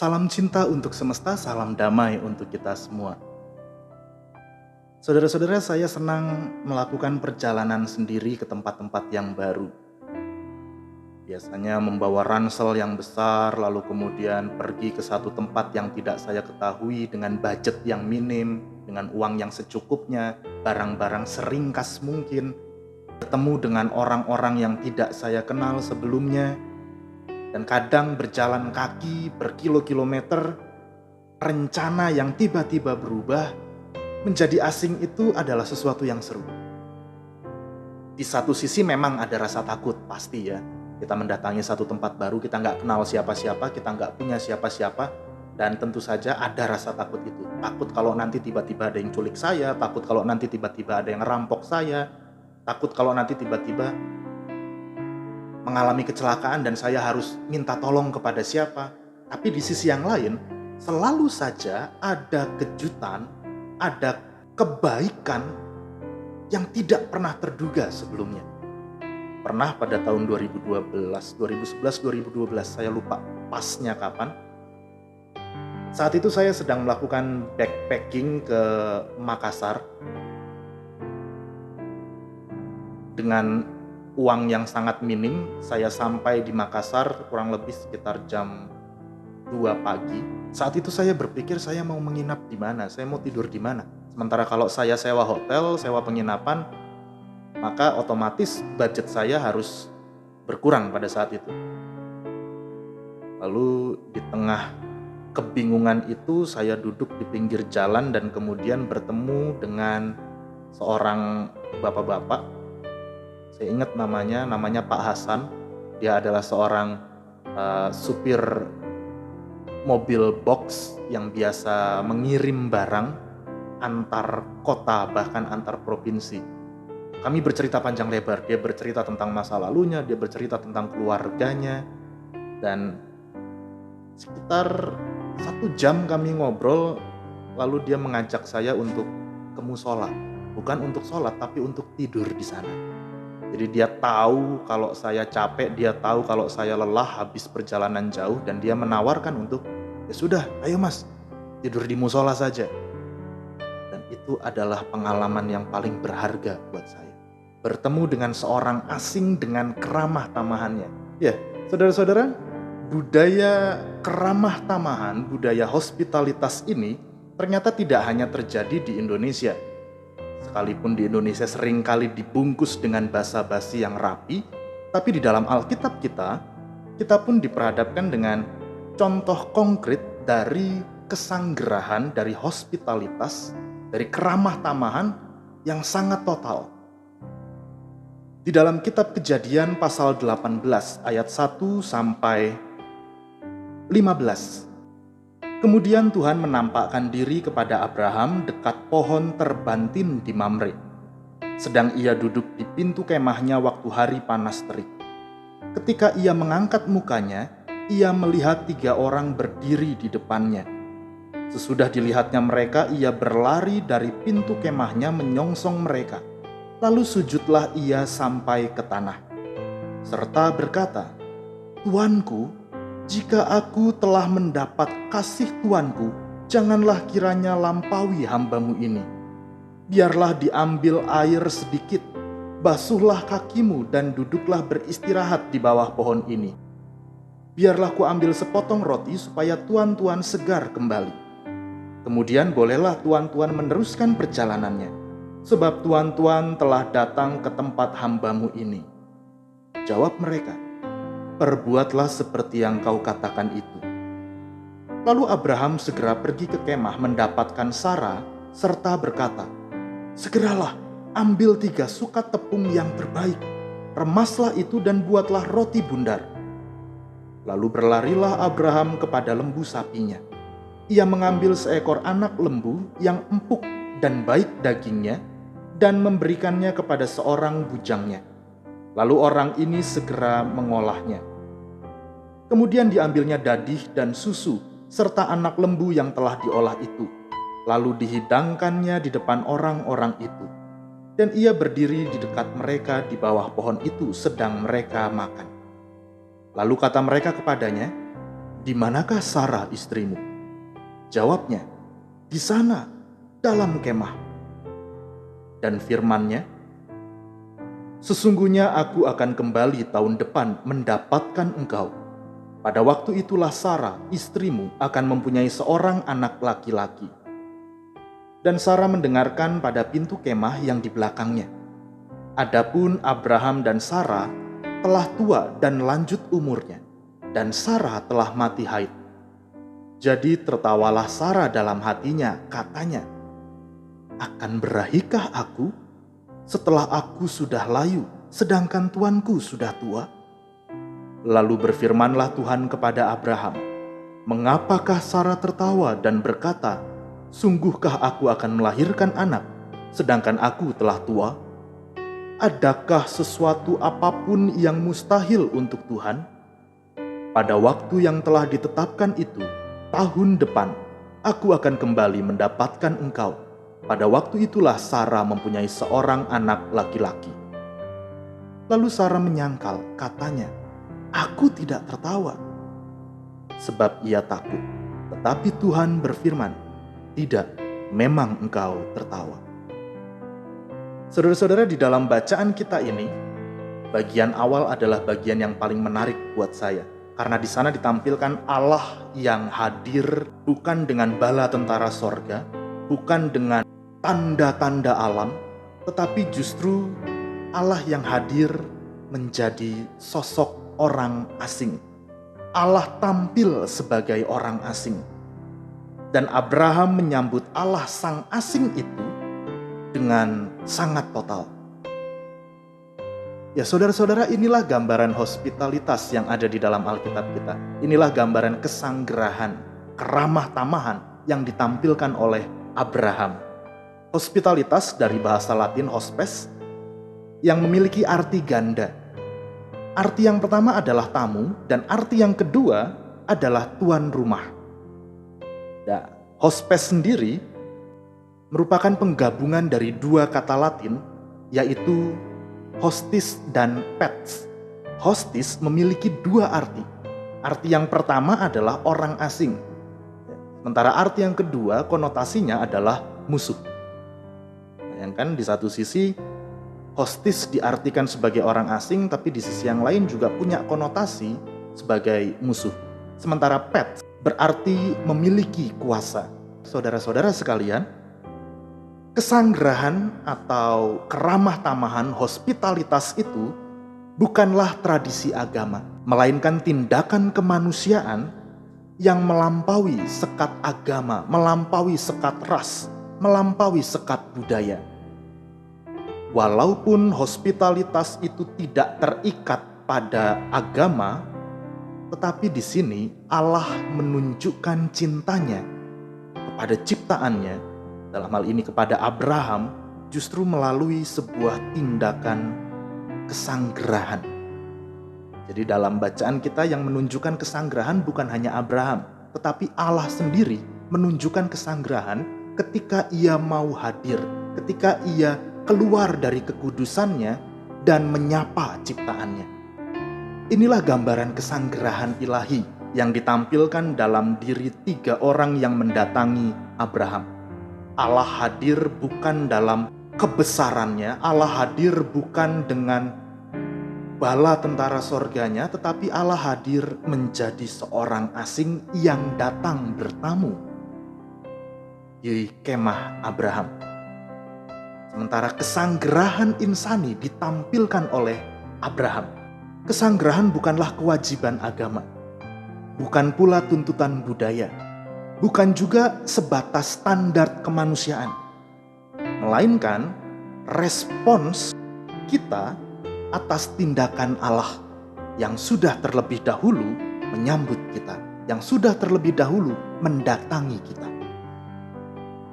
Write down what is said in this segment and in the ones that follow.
Salam cinta untuk semesta, salam damai untuk kita semua. Saudara-saudara, saya senang melakukan perjalanan sendiri ke tempat-tempat yang baru. Biasanya membawa ransel yang besar, lalu kemudian pergi ke satu tempat yang tidak saya ketahui dengan budget yang minim, dengan uang yang secukupnya, barang-barang seringkas mungkin, bertemu dengan orang-orang yang tidak saya kenal sebelumnya, dan kadang berjalan kaki berkilo-kilometer. Rencana yang tiba-tiba berubah menjadi asing itu adalah sesuatu yang seru. Di satu sisi memang ada rasa takut, pasti ya. Kita mendatangi satu tempat baru, kita nggak kenal siapa-siapa, kita nggak punya siapa-siapa, dan tentu saja ada rasa takut itu. Takut kalau nanti tiba-tiba ada yang culik saya, takut kalau nanti tiba-tiba ada yang ngerampok saya, takut kalau nanti tiba-tiba mengalami kecelakaan dan saya harus minta tolong kepada siapa. Tapi di sisi yang lain, selalu saja ada kejutan, ada kebaikan yang tidak pernah terduga sebelumnya. Pernah pada tahun 2011, 2012, saya lupa pasnya kapan. Saat itu saya sedang melakukan backpacking ke Makassar dengan uang yang sangat minim. Saya sampai di Makassar kurang lebih sekitar jam 2 pagi. Saat itu saya berpikir saya mau menginap di mana, saya mau tidur di mana. Sementara kalau saya sewa hotel, sewa penginapan, maka otomatis budget saya harus berkurang pada saat itu. Lalu di tengah kebingungan itu saya duduk di pinggir jalan dan kemudian bertemu dengan seorang bapak-bapak. Saya ingat namanya Pak Hasan. Dia adalah seorang supir mobil box yang biasa mengirim barang antar kota bahkan antar provinsi. Kami bercerita panjang lebar, dia bercerita tentang masa lalunya, dia bercerita tentang keluarganya, dan sekitar 1 jam kami ngobrol, lalu dia mengajak saya untuk ke musola. Bukan untuk sholat, tapi untuk tidur di sana. Jadi dia tahu kalau saya capek, dia tahu kalau saya lelah habis perjalanan jauh, dan dia menawarkan untuk, ya sudah, ayo mas, tidur di musola saja. Dan itu adalah pengalaman yang paling berharga buat saya. Bertemu dengan seorang asing dengan keramah tamahannya. Ya, saudara-saudara, budaya keramah tamahan, budaya hospitalitas ini ternyata tidak hanya terjadi di Indonesia. Sekalipun di Indonesia seringkali dibungkus dengan basa-basi yang rapi, tapi di dalam Alkitab kita pun diperhadapkan dengan contoh konkret dari kesanggerahan, dari hospitalitas, dari keramah tamahan yang sangat total. Di dalam kitab Kejadian pasal 18 ayat 1 sampai 15. Kemudian Tuhan menampakkan diri kepada Abraham dekat pohon terbantin di Mamre. Sedang ia duduk di pintu kemahnya waktu hari panas terik. Ketika ia mengangkat mukanya, ia melihat 3 orang berdiri di depannya. Sesudah dilihatnya mereka, ia berlari dari pintu kemahnya menyongsong mereka. Lalu sujudlah ia sampai ke tanah, serta berkata, "Tuanku, jika aku telah mendapat kasih Tuanku, janganlah kiranya lampaui hambamu ini. Biarlah diambil air sedikit, basuhlah kakimu dan duduklah beristirahat di bawah pohon ini. Biarlah ku ambil sepotong roti supaya tuan-tuan segar kembali. Kemudian bolehlah tuan-tuan meneruskan perjalanannya. Sebab tuan-tuan telah datang ke tempat hambamu ini." Jawab mereka, "Perbuatlah seperti yang kau katakan itu." Lalu Abraham segera pergi ke kemah mendapatkan Sara serta berkata, "Segeralah ambil 3 sukat tepung yang terbaik, remaslah itu dan buatlah roti bundar." Lalu berlarilah Abraham kepada lembu sapinya. Ia mengambil seekor anak lembu yang empuk dan baik dagingnya dan memberikannya kepada seorang bujangnya. Lalu orang ini segera mengolahnya. Kemudian diambilnya dadih dan susu serta anak lembu yang telah diolah itu. Lalu dihidangkannya di depan orang-orang itu. Dan ia berdiri di dekat mereka di bawah pohon itu sedang mereka makan. Lalu kata mereka kepadanya, "Di manakah Sarah istrimu?" Jawabnya, "Di sana, dalam kemah." Dan firman-Nya, "Sesungguhnya aku akan kembali tahun depan mendapatkan engkau. Pada waktu itulah Sarah, istrimu, akan mempunyai seorang anak laki-laki." Dan Sarah mendengarkan pada pintu kemah yang di belakangnya. Adapun Abraham dan Sarah telah tua dan lanjut umurnya, dan Sarah telah mati haid. Jadi tertawalah Sarah dalam hatinya, katanya, "Akan berahikah aku setelah aku sudah layu, sedangkan tuanku sudah tua?" Lalu berfirmanlah Tuhan kepada Abraham, "Mengapakah Sarah tertawa dan berkata, 'Sungguhkah aku akan melahirkan anak, sedangkan aku telah tua?' Adakah sesuatu apapun yang mustahil untuk Tuhan? Pada waktu yang telah ditetapkan itu, tahun depan, aku akan kembali mendapatkan engkau. Pada waktu itulah Sarah mempunyai seorang anak laki-laki." Lalu Sarah menyangkal, katanya, "Aku tidak tertawa." Sebab ia takut. Tetapi Tuhan berfirman, "Tidak, memang engkau tertawa." Saudara-saudara, di dalam bacaan kita ini, bagian awal adalah bagian yang paling menarik buat saya. Karena di sana ditampilkan Allah yang hadir bukan dengan bala tentara sorga, bukan dengan tanda-tanda alam, tetapi justru Allah yang hadir menjadi sosok orang asing. Allah tampil sebagai orang asing. Dan Abraham menyambut Allah sang asing itu dengan sangat total. Ya saudara-saudara, inilah gambaran hospitalitas yang ada di dalam Alkitab kita. Inilah gambaran kesanggerahan, keramah tamahan yang ditampilkan oleh Abraham. Hospitalitas dari bahasa Latin hospes yang memiliki arti ganda. Arti yang pertama adalah tamu dan arti yang kedua adalah tuan rumah. Nah, hospes sendiri merupakan penggabungan dari dua kata Latin, yaitu hostis dan pets. Hostis memiliki dua arti. Arti yang pertama adalah orang asing. Sementara arti yang kedua konotasinya adalah musuh. Bayangkan, di satu sisi hostis diartikan sebagai orang asing, tapi di sisi yang lain juga punya konotasi sebagai musuh. Sementara pets berarti memiliki kuasa. Saudara-saudara sekalian, kesanggerahan atau keramah tamahan hospitalitas itu bukanlah tradisi agama, melainkan tindakan kemanusiaan yang melampaui sekat agama, melampaui sekat ras, melampaui sekat budaya. Walaupun hospitalitas itu tidak terikat pada agama, tetapi di sini Allah menunjukkan cintanya kepada ciptaannya, dalam hal ini kepada Abraham, justru melalui sebuah tindakan kesanggerahan. Jadi dalam bacaan kita yang menunjukkan kesanggerahan bukan hanya Abraham, tetapi Allah sendiri menunjukkan kesanggerahan ketika ia mau hadir, ketika ia keluar dari kekudusannya dan menyapa ciptaannya. Inilah gambaran kesanggerahan ilahi yang ditampilkan dalam diri tiga orang yang mendatangi Abraham. Allah hadir bukan dalam kebesarannya, Allah hadir bukan dengan bala tentara sorganya, tetapi Allah hadir menjadi seorang asing yang datang bertamu di kemah Abraham. Sementara kesanggerahan insani ditampilkan oleh Abraham. Kesanggerahan bukanlah kewajiban agama, bukan pula tuntutan budaya, bukan juga sebatas standar kemanusiaan, melainkan respons kita atas tindakan Allah yang sudah terlebih dahulu menyambut kita, yang sudah terlebih dahulu mendatangi kita.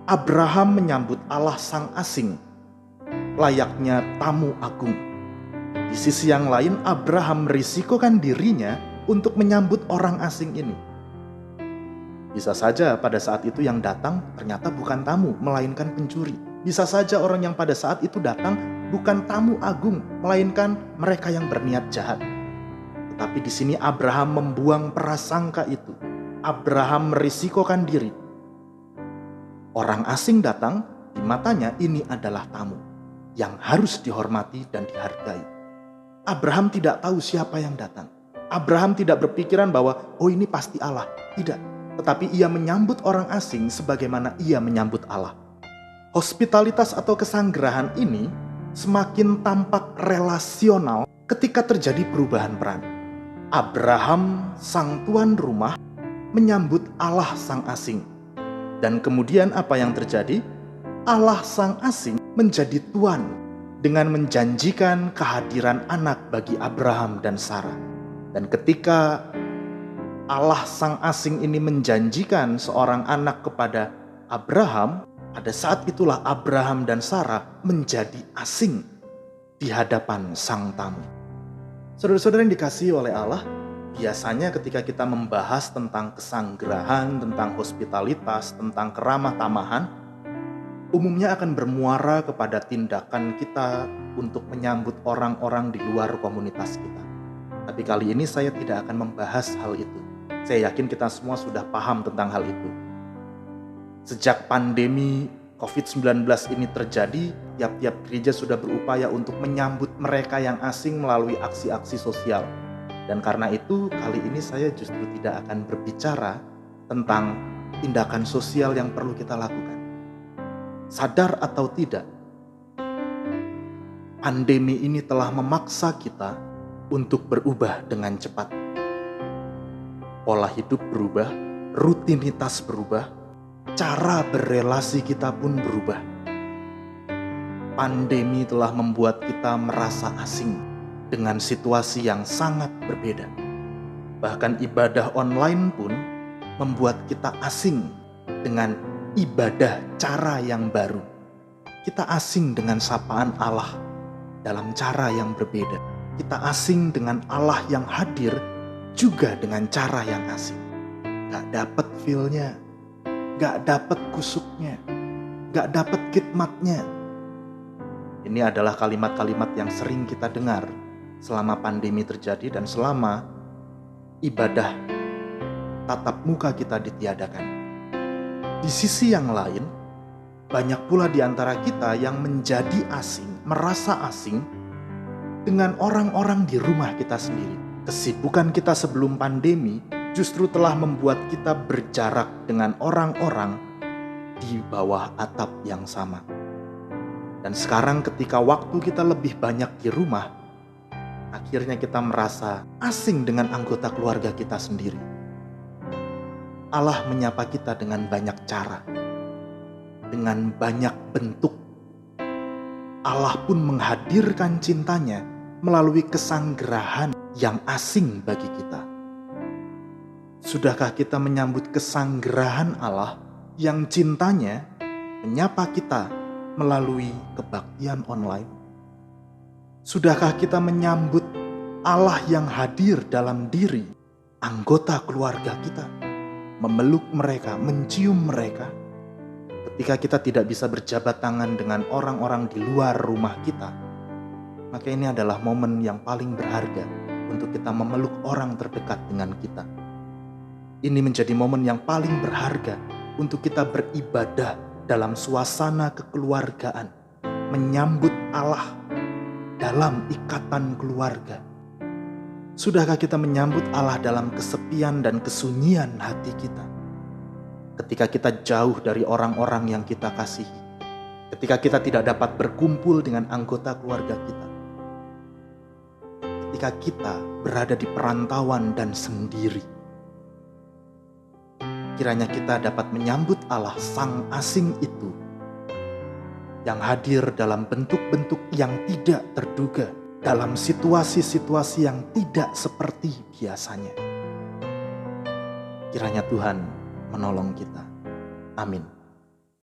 Abraham menyambut Allah sang asing layaknya tamu agung. Di sisi yang lain, Abraham merisikokan dirinya untuk menyambut orang asing ini. Bisa saja pada saat itu yang datang ternyata bukan tamu, melainkan pencuri. Bisa saja orang yang pada saat itu datang bukan tamu agung, melainkan mereka yang berniat jahat. Tetapi di sini Abraham membuang prasangka itu. Abraham merisikokan diri. Orang asing datang, di matanya ini adalah tamu yang harus dihormati dan dihargai. Abraham tidak tahu siapa yang datang. Abraham tidak berpikiran bahwa, oh ini pasti Allah. Tidak. Tetapi ia menyambut orang asing sebagaimana ia menyambut Allah. Hospitalitas atau kesanggerahan ini semakin tampak relasional ketika terjadi perubahan peran. Abraham, sang tuan rumah, menyambut Allah sang asing. Dan kemudian apa yang terjadi? Allah sang asing menjadi tuan dengan menjanjikan kehadiran anak bagi Abraham dan Sarah. Dan ketika Allah sang asing ini menjanjikan seorang anak kepada Abraham, pada saat itulah Abraham dan Sarah menjadi asing di hadapan sang tamu. Saudara-saudara yang dikasihi oleh Allah, biasanya ketika kita membahas tentang kesanggerahan, tentang hospitalitas, tentang keramah tamahan, umumnya akan bermuara kepada tindakan kita untuk menyambut orang-orang di luar komunitas kita. Tapi kali ini saya tidak akan membahas hal itu. Saya yakin kita semua sudah paham tentang hal itu. Sejak pandemi COVID-19 ini terjadi, tiap-tiap gereja sudah berupaya untuk menyambut mereka yang asing melalui aksi-aksi sosial. Dan karena itu, kali ini saya justru tidak akan berbicara tentang tindakan sosial yang perlu kita lakukan. Sadar atau tidak, pandemi ini telah memaksa kita untuk berubah dengan cepat. Pola hidup berubah, rutinitas berubah, cara berelasi kita pun berubah. Pandemi telah membuat kita merasa asing dengan situasi yang sangat berbeda. Bahkan ibadah online pun membuat kita asing dengan ibadah cara yang baru. Kita asing dengan sapaan Allah dalam cara yang berbeda. Kita asing dengan Allah yang hadir juga dengan cara yang asing. Gak dapet feel-nya, gak dapet kusuknya, gak dapet khidmatnya. Ini adalah kalimat-kalimat yang sering kita dengar selama pandemi terjadi dan selama ibadah tatap muka kita ditiadakan. Di sisi yang lain, banyak pula di antara kita yang menjadi asing, merasa asing dengan orang-orang di rumah kita sendiri. Kesibukan kita sebelum pandemi justru telah membuat kita berjarak dengan orang-orang di bawah atap yang sama. Dan sekarang ketika waktu kita lebih banyak di rumah, akhirnya kita merasa asing dengan anggota keluarga kita sendiri. Allah menyapa kita dengan banyak cara, dengan banyak bentuk. Allah pun menghadirkan cintanya melalui kesanggerahan yang asing bagi kita. Sudahkah kita menyambut kesanggerahan Allah yang cintanya menyapa kita melalui kebaktian online? Sudahkah kita menyambut Allah yang hadir dalam diri anggota keluarga kita, memeluk mereka, mencium mereka? Ketika kita tidak bisa berjabat tangan dengan orang-orang di luar rumah kita, maka ini adalah momen yang paling berharga untuk kita memeluk orang terdekat dengan kita. Ini menjadi momen yang paling berharga untuk kita beribadah dalam suasana kekeluargaan, menyambut Allah dalam ikatan keluarga. Sudahkah kita menyambut Allah dalam kesepian dan kesunyian hati kita? Ketika kita jauh dari orang-orang yang kita kasihi, ketika kita tidak dapat berkumpul dengan anggota keluarga kita, ketika kita berada di perantauan dan sendiri, kiranya kita dapat menyambut Allah sang asing itu yang hadir dalam bentuk-bentuk yang tidak terduga, dalam situasi-situasi yang tidak seperti biasanya. Kiranya Tuhan menolong kita. Amin.